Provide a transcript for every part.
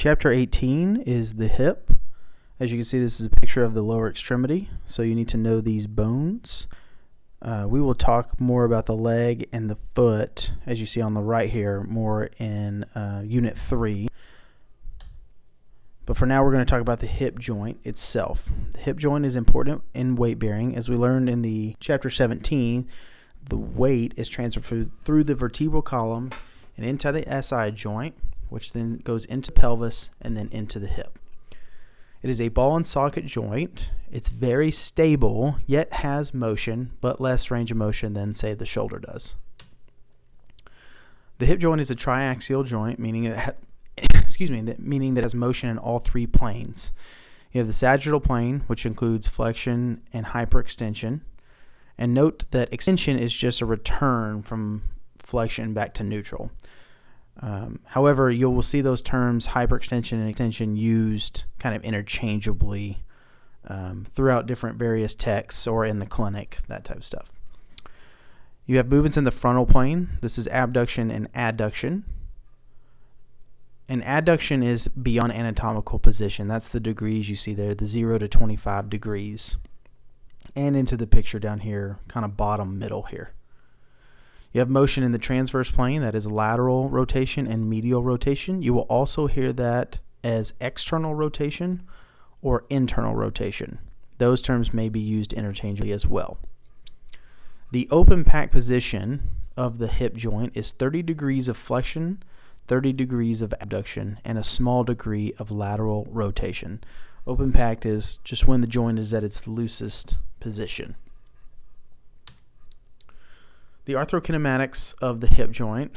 Chapter 18 is the hip. As you can see, this is a picture of the lower extremity, so you need to know these bones. We will talk more about the leg and the foot, as you see on the right here, more in Unit 3. But for now, we're going to talk about the hip joint itself. The hip joint is important in weight bearing. As we learned in the Chapter 17, the weight is transferred through the vertebral column and into the SI joint, which then goes into the pelvis and then into the hip. It is a ball and socket joint. It's very stable, yet has motion, but less range of motion than, say, the shoulder does. The hip joint is a triaxial joint, meaning it has motion in all three planes. You have the sagittal plane, which includes flexion and hyperextension. And note that extension is just a return from flexion back to neutral. However, you will see those terms hyperextension and extension used kind of interchangeably throughout different various texts or in the clinic, that type of stuff. You have movements in the frontal plane. This is abduction and adduction. And adduction is beyond anatomical position. That's the degrees you see there, the 0 to 25 degrees. And into the picture down here, kind of bottom middle here. You have motion in the transverse plane, that is lateral rotation and medial rotation. You will also hear that as external rotation or internal rotation. Those terms may be used interchangeably as well. The open pack position of the hip joint is 30 degrees of flexion, 30 degrees of abduction, and a small degree of lateral rotation. Open packed is just when the joint is at its loosest position. The arthrokinematics of the hip joint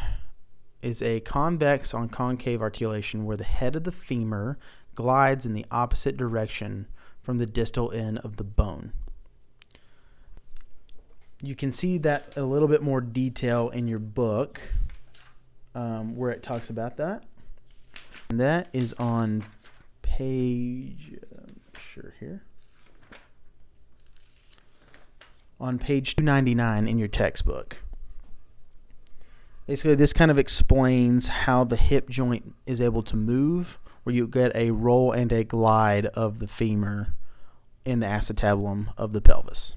is a convex on concave articulation where the head of the femur glides in the opposite direction from the distal end of the bone. You can see that a little bit more detail in your book where it talks about that. And that is on page, on page 299 in your textbook. Basically, this kind of explains how the hip joint is able to move, where you get a roll and a glide of the femur in the acetabulum of the pelvis.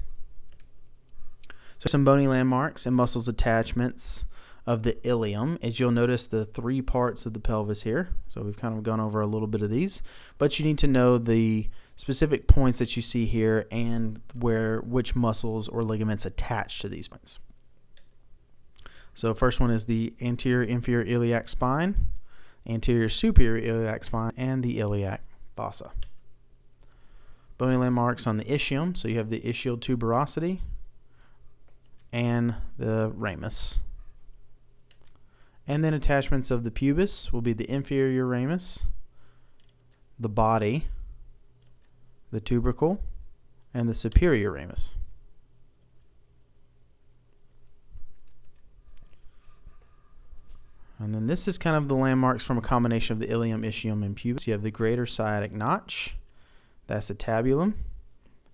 So some bony landmarks and muscles attachments of the ilium. As you'll notice, the three parts of the pelvis here. So we've kind of gone over a little bit of these, but you need to know the specific points that you see here and which muscles or ligaments attach to these points. So first one is the anterior inferior iliac spine, anterior superior iliac spine, and the iliac fossa. Bony landmarks on the ischium. So you have the ischial tuberosity and the ramus. And then attachments of the pubis will be the inferior ramus, the body, the tubercle, and the superior ramus. And then this is kind of the landmarks from a combination of the ilium, ischium, and pubis. You have the greater sciatic notch, the acetabulum,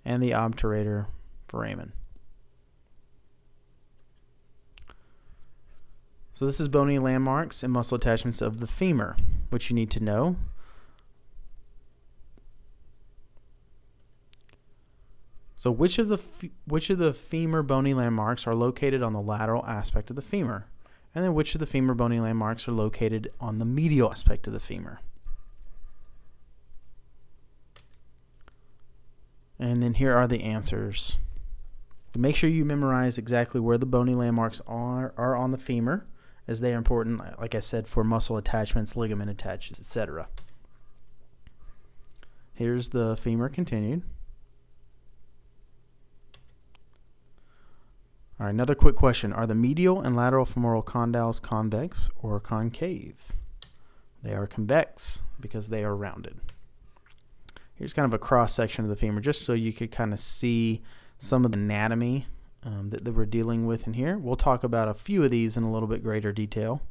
and the obturator foramen. So this is bony landmarks and muscle attachments of the femur, which you need to know. So which of the femur bony landmarks are located on the lateral aspect of the femur? And then which of the femur bony landmarks are located on the medial aspect of the femur? And then here are the answers. Make sure you memorize exactly where the bony landmarks are on the femur, as they are important, like I said, for muscle attachments, ligament attachments, etc. Here's the femur continued. All right, another quick question. Are the medial and lateral femoral condyles convex or concave? They are convex because they are rounded. Here's kind of a cross-section of the femur, just so you could kind of see some of the anatomy that we're dealing with in here. We'll talk about a few of these in a little bit greater detail.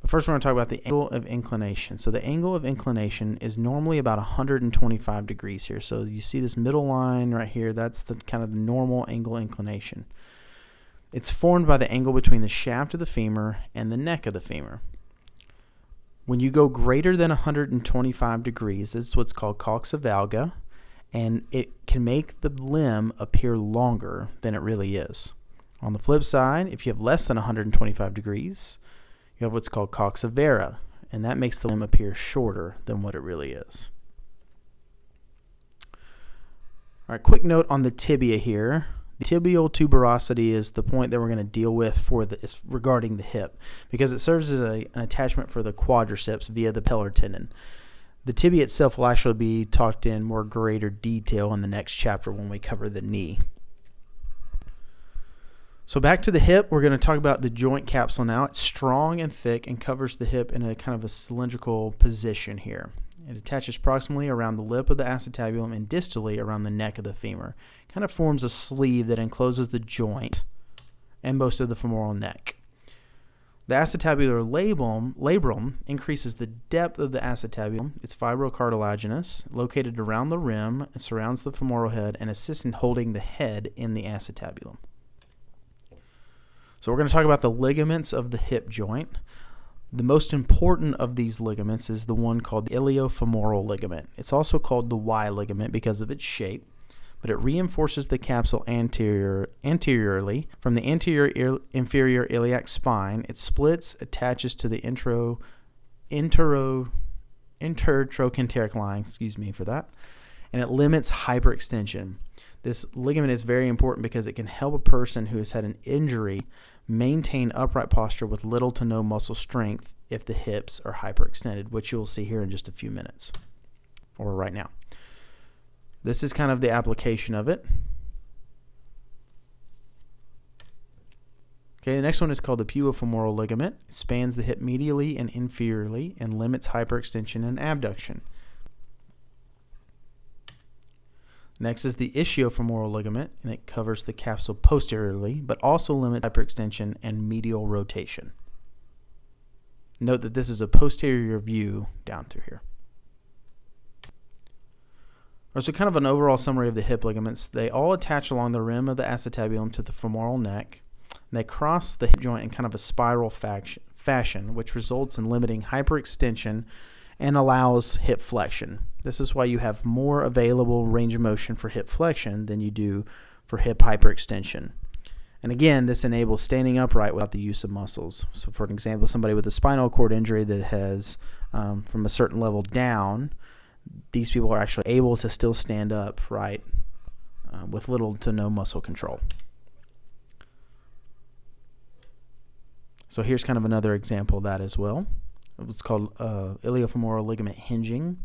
But first we're going to talk about the angle of inclination. So the angle of inclination is normally about 125 degrees here. So you see this middle line right here, that's the kind of normal angle inclination. It's formed by the angle between the shaft of the femur and the neck of the femur. When you go greater than 125 degrees, this is what's called coxavalga, and it can make the limb appear longer than it really is. On the flip side, if you have less than 125 degrees, you have what's called coxavera, and that makes the limb appear shorter than what it really is. All right, quick note on the tibia here. The tibial tuberosity is the point that we're going to deal with regarding the hip, because it serves as an attachment for the quadriceps via the patellar tendon. The tibia itself will actually be talked in more greater detail in the next chapter when we cover the knee. So back to the hip, we're going to talk about the joint capsule now. It's strong and thick and covers the hip in a kind of a cylindrical position here. It attaches proximally around the lip of the acetabulum and distally around the neck of the femur. It kind of forms a sleeve that encloses the joint and most of the femoral neck. The acetabular labrum increases the depth of the acetabulum. It's fibrocartilaginous, located around the rim, and surrounds the femoral head and assists in holding the head in the acetabulum. So we're going to talk about the ligaments of the hip joint. The most important of these ligaments is the one called the iliofemoral ligament. It's also called the Y ligament because of its shape, but it reinforces the capsule anteriorly from the anterior inferior iliac spine. It splits, attaches to the intertrochanteric line, excuse me for that, and it limits hyperextension. This ligament is very important because it can help a person who has had an injury maintain upright posture with little to no muscle strength if the hips are hyperextended, which you'll see here in just a few minutes, or right now. This is kind of the application of it. Okay, the next one is called the pubofemoral ligament. It spans the hip medially and inferiorly and limits hyperextension and abduction. Next is the ischiofemoral ligament, and it covers the capsule posteriorly, but also limits hyperextension and medial rotation. Note that this is a posterior view down through here. So kind of an overall summary of the hip ligaments. They all attach along the rim of the acetabulum to the femoral neck. And they cross the hip joint in kind of a spiral fashion, which results in limiting hyperextension and allows hip flexion. This is why you have more available range of motion for hip flexion than you do for hip hyperextension. And again, this enables standing upright without the use of muscles. So for an example, somebody with a spinal cord injury that has from a certain level down, these people are actually able to still stand upright with little to no muscle control. So here's kind of another example of that as well. It's called iliofemoral ligament hinging.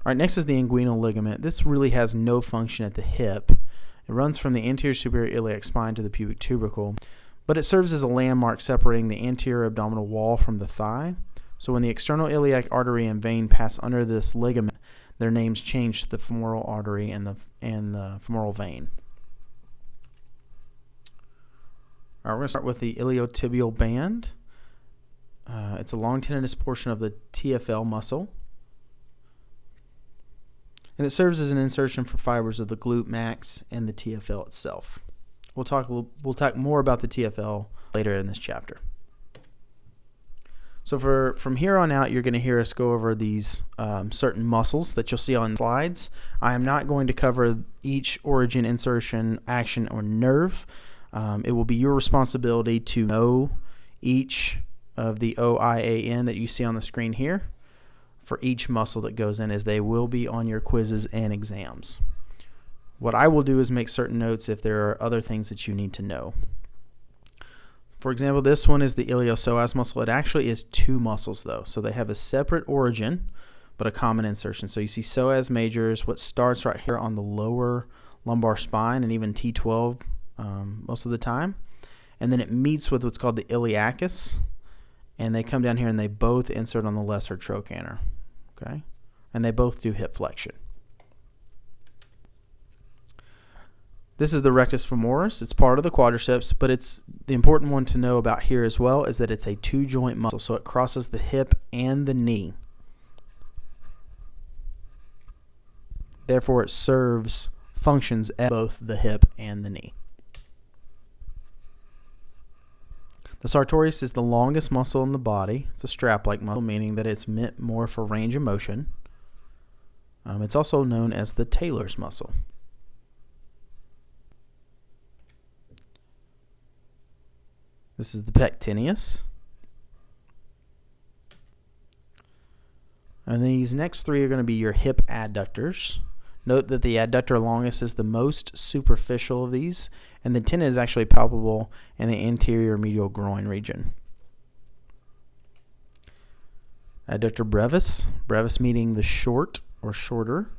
All right, next is the inguinal ligament. This really has no function at the hip. It runs from the anterior superior iliac spine to the pubic tubercle, but it serves as a landmark separating the anterior abdominal wall from the thigh. So when the external iliac artery and vein pass under this ligament, their names change to the femoral artery and the femoral vein. All right, we're going to start with the iliotibial band. It's a long tendinous portion of the TFL muscle, and it serves as an insertion for fibers of the glute max and the TFL itself. We'll talk more about the TFL later in this chapter. So from here on out, you're going to hear us go over these certain muscles that you'll see on slides. I am not going to cover each origin, insertion, action, or nerve. It will be your responsibility to know each of the OIAN that you see on the screen here for each muscle that goes in, as they will be on your quizzes and exams. What I will do is make certain notes if there are other things that you need to know. For example, this one is the iliopsoas muscle. It actually is two muscles though, so they have a separate origin but a common insertion. So you see psoas major is what starts right here on the lower lumbar spine, and even T12 most of the time, and then it meets with what's called the iliacus, and they come down here and they both insert on the lesser trochanter, okay, and they both do hip flexion. This is the rectus femoris. It's part of the quadriceps, but it's the important one to know about here as well is that it's a two joint muscle, so it crosses the hip and the knee. Therefore, it functions at both the hip and the knee. The sartorius is the longest muscle in the body. It's a strap-like muscle, meaning that it's meant more for range of motion. It's also known as the Taylor's muscle. This is the pectineus. And these next three are going to be your hip adductors. Note that the adductor longus is the most superficial of these, and the tendon is actually palpable in the anterior medial groin region. Adductor brevis, brevis meaning the short or shorter.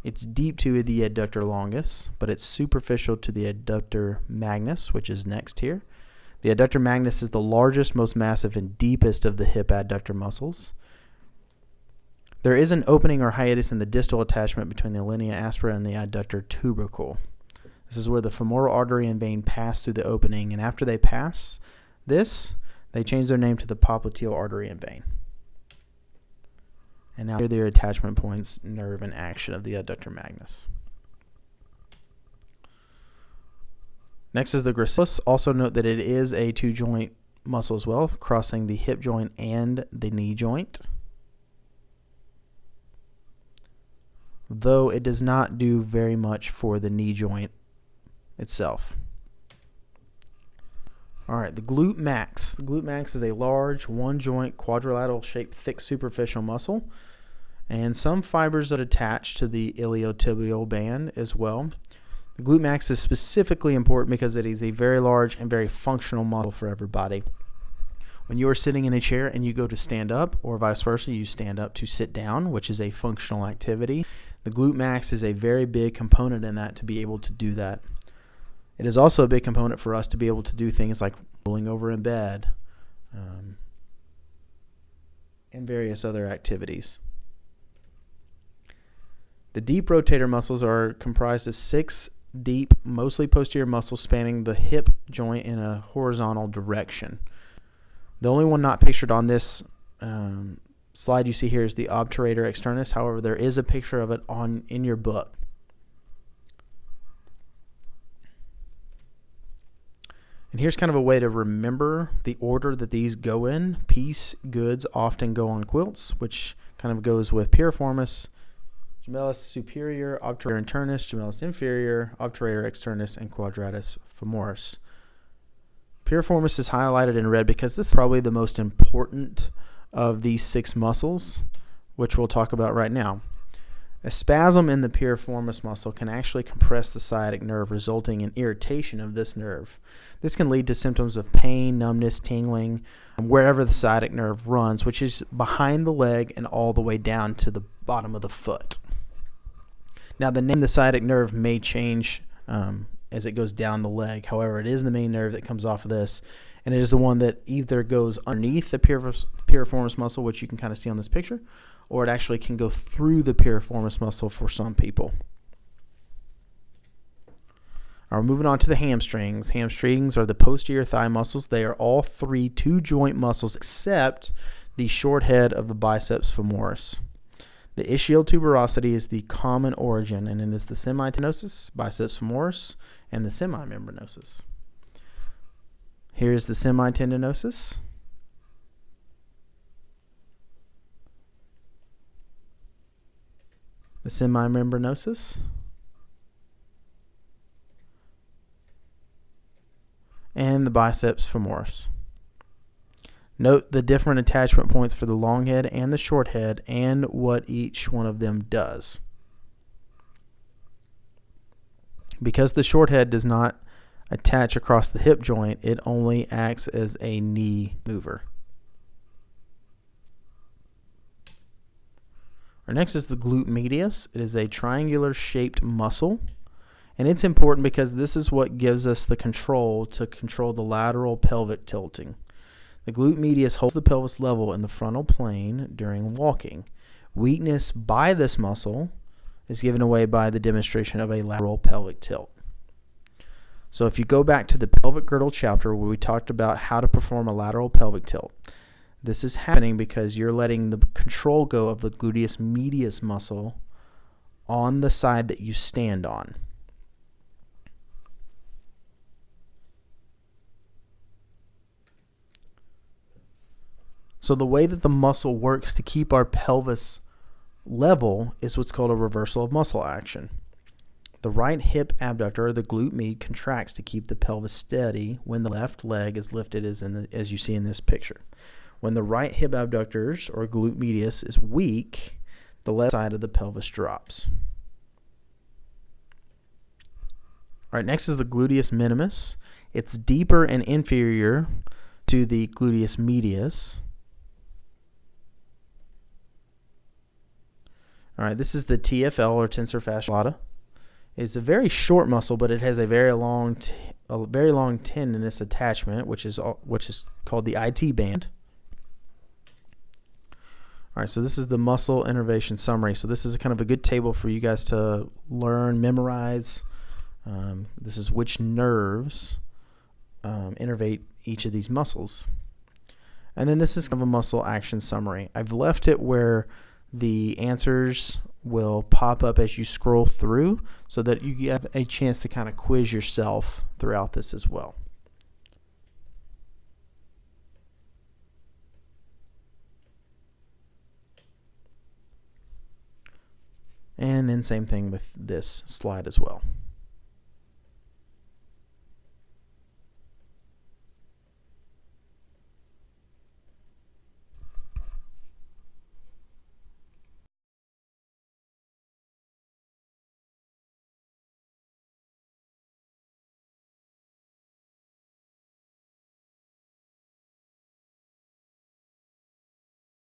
It's deep to the adductor longus, but it's superficial to the adductor magnus, which is next here. The adductor magnus is the largest, most massive, and deepest of the hip adductor muscles. There is an opening or hiatus in the distal attachment between the linea aspera and the adductor tubercle. This is where the femoral artery and vein pass through the opening, and after they pass this, they change their name to the popliteal artery and vein. And now here are their attachment points, nerve, and action of the adductor magnus. Next is the gracilis. Also note that it is a two-joint muscle as well, crossing the hip joint and the knee joint, though it does not do very much for the knee joint itself. Alright, the glute max. The glute max is a large, one-joint, quadrilateral-shaped, thick superficial muscle, and some fibers that attach to the iliotibial band as well. The glute max is specifically important because it is a very large and very functional muscle for everybody. When you are sitting in a chair and you go to stand up, or vice versa, you stand up to sit down, which is a functional activity, the glute max is a very big component in that to be able to do that. It is also a big component for us to be able to do things like rolling over in bed and various other activities. The deep rotator muscles are comprised of 6 deep, mostly posterior muscles spanning the hip joint in a horizontal direction. The only one not pictured on this slide you see here is the obturator externus. However, there is a picture of it in your book. And here's kind of a way to remember the order that these go in. Piece goods often go on quilts, which kind of goes with piriformis, gemellus superior, obturator internus, gemellus inferior, obturator externus, and quadratus femoris. Piriformis is highlighted in red because this is probably the most important of these 6 muscles, which we'll talk about right now. A spasm in the piriformis muscle can actually compress the sciatic nerve, resulting in irritation of this nerve. This can lead to symptoms of pain, numbness, tingling, wherever the sciatic nerve runs, which is behind the leg and all the way down to the bottom of the foot. Now, the name of the sciatic nerve may change as it goes down the leg. However, it is the main nerve that comes off of this, and it is the one that either goes underneath the piriformis muscle, which you can kind of see on this picture, or it actually can go through the piriformis muscle for some people. All right, moving on to the hamstrings. Hamstrings are the posterior thigh muscles. They are all 3 two-joint muscles except the short head of the biceps femoris. The ischial tuberosity is the common origin, and it is the semitendinosus, biceps femoris, and the semimembranosus. Here's the semitendinosus. The semimembranosus. And the biceps femoris. Note the different attachment points for the long head and the short head and what each one of them does. Because the short head does not attach across the hip joint, it only acts as a knee mover. Our next is the glute medius. It is a triangular shaped muscle, and it's important because this is what gives us the control to control the lateral pelvic tilting. The glute medius holds the pelvis level in the frontal plane during walking. Weakness by this muscle is given away by the demonstration of a lateral pelvic tilt. So if you go back to the pelvic girdle chapter where we talked about how to perform a lateral pelvic tilt, this is happening because you're letting the control go of the gluteus medius muscle on the side that you stand on. So the way that the muscle works to keep our pelvis level is what's called a reversal of muscle action. The right hip abductor, or the glute med, contracts to keep the pelvis steady when the left leg is lifted, as you see in this picture. When the right hip abductors, or glute medius, is weak, the left side of the pelvis drops. All right, next is the gluteus minimus. It's deeper and inferior to the gluteus medius. All right, this is the TFL, or tensor fasciae lata. It's a very short muscle, but it has a very long tendinous attachment, which is called the IT band. All right, so this is the muscle innervation summary. So this is kind of a good table for you guys to learn, memorize. This is which nerves innervate each of these muscles. And then this is kind of a muscle action summary. I've left it where the answers will pop up as you scroll through so that you have a chance to kind of quiz yourself throughout this as well. And then same thing with this slide as well.